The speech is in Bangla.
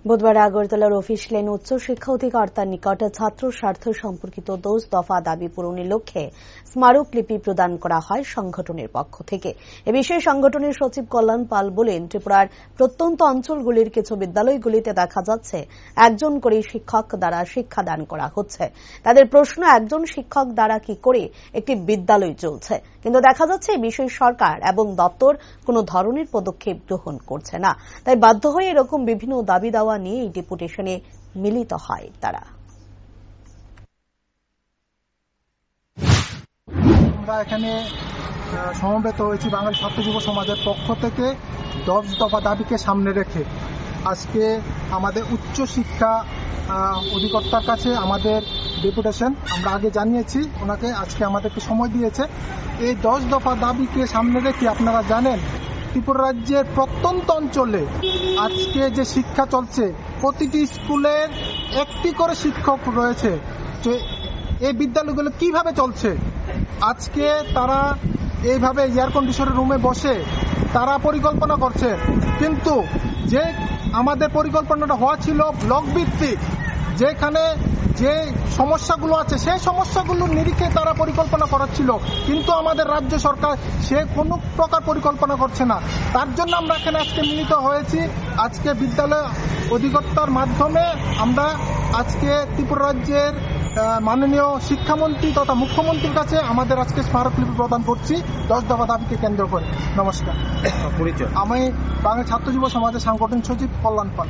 বুধবার আগরতলার অফিস লেন উচ্চ শিক্ষা অধিকর্তার নিকট ছাত্র স্বার্থ সম্পর্কিত 10 দফা দাবি পূরণের লক্ষ্যে স্মারকলিপি প্রদান করা হয় সংগঠনের পক্ষ থেকে। এ বিষয়ে সংগঠনের সচিব কল্যাণ পাল বলেন, ত্রিপুরার প্রত্যন্ত অঞ্চলগুলির কিছু বিদ্যালয়গুলিতে দেখা যাচ্ছে একজন করে শিক্ষক দ্বারা শিক্ষাদান করা হচ্ছে। তাদের প্রশ্ন, একজন শিক্ষক দ্বারা কি করে একটি বিদ্যালয় চলছে, কিন্তু দেখা যাচ্ছে এই বিষয়ে সরকার এবং দপ্তর কোনো ধরনের পদক্ষেপ গ্রহণ করছে না। তাই বাধ্য হয়ে এরকম বিভিন্ন দাবি দেওয়া নিয়ে এই ডেপুটেশনে মিলিত হয় তারা। আমরা এখানে সমবেত হয়েছি বাঙালি ছাত্র যুব সমাজের পক্ষ থেকে 10 দফা দাবিকে সামনে রেখে। আজকে আমাদের উচ্চ শিক্ষা অধিকর্তার কাছে আমাদের ডেপুটেশন আমরা আগে জানিয়েছি, ওনাকে আজকে আমাদেরকে সময় দিয়েছে। এই 10 দফা দাবিকে সামনে রেখে আপনারা জানেন ত্রিপুরা রাজ্যের প্রত্যন্ত অঞ্চলে আজকে যে শিক্ষা চলছে, প্রতিটি স্কুলের একটি করে শিক্ষক রয়েছে। এই বিদ্যালয়গুলো কিভাবে চলছে? আজকে তারা এইভাবে এয়ার কন্ডিশনের রুমে বসে তারা পরিকল্পনা করছে, কিন্তু যে আমাদের পরিকল্পনাটা হওয়া ছিল ব্লক ভিত্তিক, যেখানে যে সমস্যাগুলো আছে সেই সমস্যাগুলোর নিরিখে তারা পরিকল্পনা করাচ্ছিল, কিন্তু আমাদের রাজ্য সরকার সে কোনো প্রকার পরিকল্পনা করছে না। তার জন্য আমরা এখানে আজকে মিলিত হয়েছি। আজকে বিদ্যালয় অধিকর্তার মাধ্যমে আমরা আজকে ত্রিপুরা রাজ্যের মাননীয় শিক্ষামন্ত্রী তথা মুখ্যমন্ত্রীর কাছে আমাদের আজকে স্মারকলিপি প্রদান করছি 10 দফা দাবিকে কেন্দ্র করে। নমস্কার, আমি বাঙালি ছাত্র যুব সমাজের সাংগঠনিক সচিব কল্যাণ পাল।